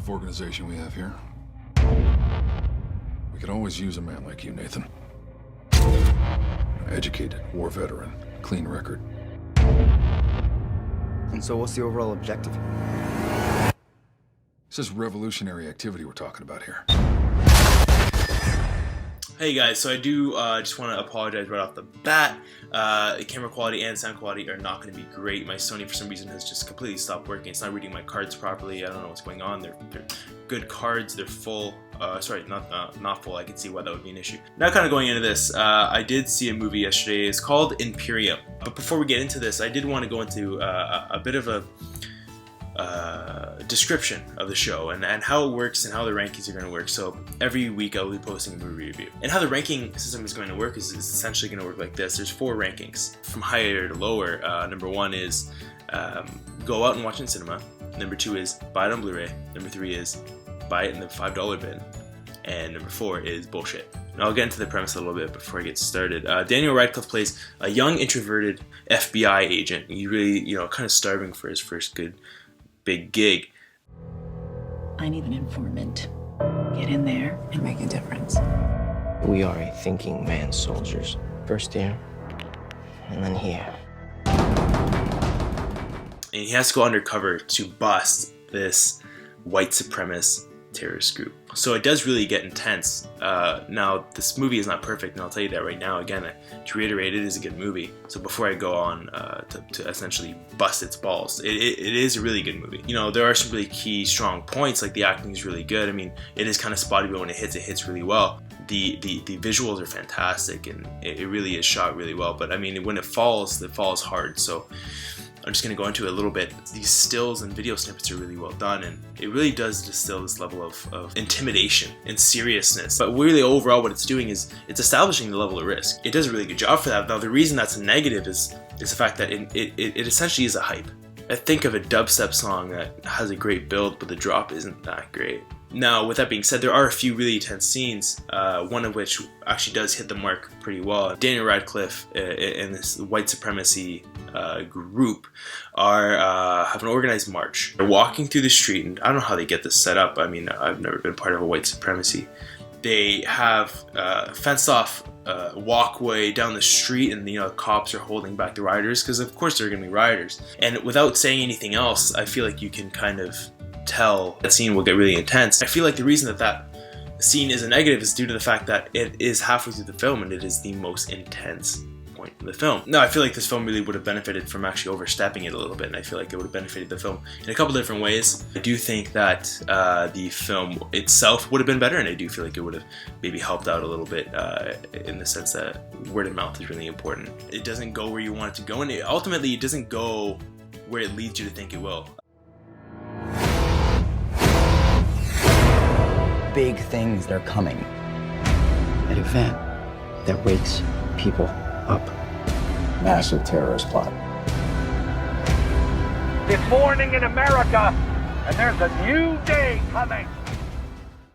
tough organization we have here. We could always use a man like you, Nathan. Educated, war veteran, clean record. And so what's the overall objective? This is revolutionary activity we're talking about here. Hey guys, so I do just want to apologize right off the bat. The camera quality and sound quality are not going to be great. My Sony for some reason has just completely stopped working. It's not reading my cards properly. I don't know what's going on. They're good cards. They're full. Sorry, not full. I can see why that would be an issue. Now kind of going into this, I did see a movie yesterday. It's called Imperium. But before we get into this, I did want to go into a bit of a description of the show and how it works and how the rankings are going to work. So every week I'll be posting a movie review. And how the ranking system is going to work is essentially going to work like this. There's 4 rankings from higher to lower. Number 1 is go out and watch it in cinema. Number 2 is buy it on Blu-ray. Number 3 is buy it in the $5 bin. And number 4 is bullshit. And I'll get into the premise a little bit before I get started. Daniel Radcliffe plays a young introverted FBI agent. He's really, kind of starving for his first good big gig. I need an informant. Get in there and make a difference. We are a thinking man's soldiers. First here, and then here. And he has to go undercover to bust this white supremacist terrorist group. So it does really get intense. Now, this movie is not perfect, and I'll tell you that right now. Again, to reiterate, it is a good movie. So before I go on to essentially bust its balls, it is a really good movie. There are some really key, strong points, like the acting is really good. I mean, it is kind of spotty, but when it hits really well. The visuals are fantastic, and it really is shot really well. But I mean, when it falls hard. So I'm just going to go into it a little bit. These stills and video snippets are really well done, and it really does distill this level of intimidation and seriousness. But really, overall, what it's doing is it's establishing the level of risk. It does a really good job for that. Now, the reason that's a negative is the fact that it essentially is a hype. I think of a dubstep song that has a great build, but the drop isn't that great. Now, with that being said, there are a few really intense scenes, one of which actually does hit the mark pretty well. Daniel Radcliffe and this white supremacy group have an organized march. They're walking through the street, and I don't know how they get this set up. I mean, I've never been part of a white supremacy. They have fenced off walkway down the street, and cops are holding back the rioters because of course there are going to be rioters. And without saying anything else, I feel like you can kind of tell that scene will get really intense. I feel like the reason that scene is a negative is due to the fact that it is halfway through the film and it is the most intense point in the film. Now, I feel like this film really would have benefited from actually overstepping it a little bit, and I feel like it would have benefited the film in a couple different ways. I do think that the film itself would have been better, and I do feel like it would have maybe helped out a little bit in the sense that word of mouth is really important. It doesn't go where you want it to go, and ultimately it doesn't go where it leads you to think it will. Big things are coming. An event that wakes people up. Massive terrorist plot. It's morning in America, and there's a new day coming.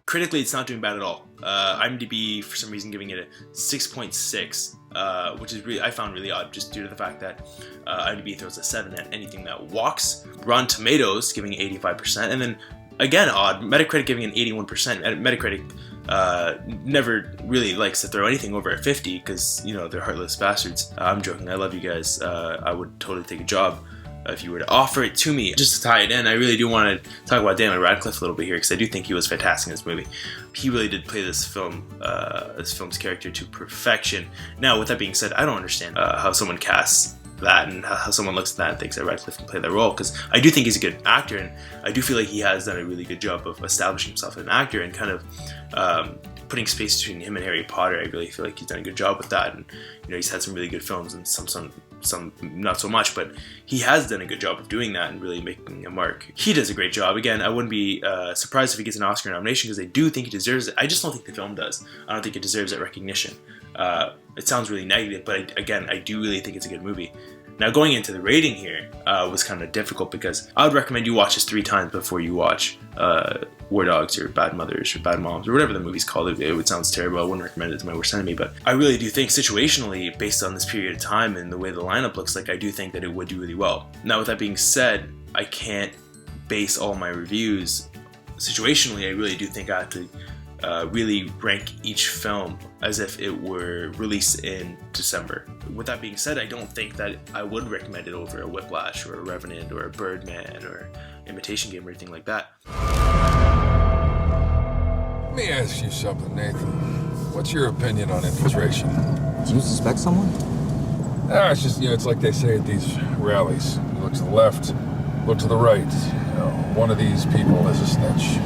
Critically, it's not doing bad at all. IMDb, for some reason, giving it a 6.6, which is really, I found really odd, just due to the fact that IMDb throws a 7 at anything that walks. Rotten Tomatoes giving 85%, and then again, odd, Metacritic giving an 81%. Metacritic never really likes to throw anything over a 50 because, they're heartless bastards. I'm joking. I love you guys. I would totally take a job if you were to offer it to me. Just to tie it in, I really do want to talk about Daniel Radcliffe a little bit here because I do think he was fantastic in this movie. He really did play this film's character to perfection. Now, with that being said, I don't understand how someone casts that and how someone looks at that and thinks that Radcliffe can play that role, because I do think he's a good actor, and I do feel like he has done a really good job of establishing himself as an actor and kind of putting space between him and Harry Potter. I really feel like he's done a good job with that, and he's had some really good films and some not so much, but he has done a good job of doing that and really making a mark. He does a great job. Again, I wouldn't be surprised if he gets an Oscar nomination because I do think he deserves it. I just don't think the film does. I don't think it deserves that recognition. It sounds really negative, but again, I do really think it's a good movie. Now, going into the rating here was kind of difficult because I would recommend you watch this 3 times before you watch War Dogs or Bad Mothers or Bad Moms or whatever the movie's called. It would sound terrible. I wouldn't recommend it to my worst enemy, but I really do think situationally, based on this period of time and the way the lineup looks like, I do think that it would do really well. Now, with that being said, I can't base all my reviews situationally, I really do think I have to really rank each film as if it were released in December. With that being said, I don't think that I would recommend it over a Whiplash or a Revenant or a Birdman or Imitation Game or anything like that. Let me ask you something, Nathan. What's your opinion on infiltration? Do you suspect someone? It's just, it's like they say at these rallies. You look to the left, look to the right. One of these people is a snitch.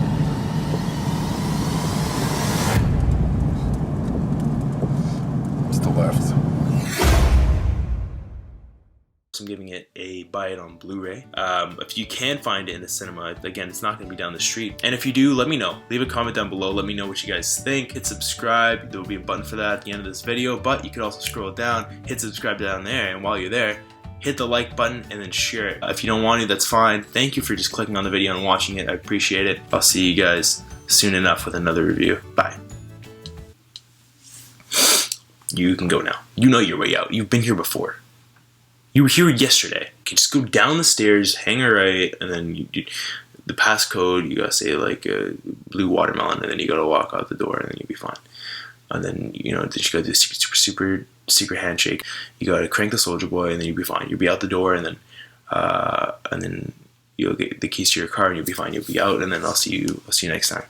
It's the left. I'm giving it a buy it on Blu-ray. If you can find it in the cinema, again, it's not going to be down the street. And if you do, let me know. Leave a comment down below. Let me know what you guys think. Hit subscribe. There will be a button for that at the end of this video, but you could also scroll down, hit subscribe down there, and while you're there, hit the like button and then share it. If you don't want to, that's fine. Thank you for just clicking on the video and watching it. I appreciate it. I'll see you guys soon enough with another review. Bye. You can go now. You know your way out. You've been here before. You were here yesterday. Okay, just go down the stairs, hang a right, and then the passcode, you gotta say like blue watermelon, and then you gotta walk out the door, and then you'll be fine. And then, then you gotta do a super secret handshake. You gotta crank the soldier boy, and then you'll be fine. You'll be out the door, and then you'll get the keys to your car, and you'll be fine. You'll be out, and then I'll see you next time.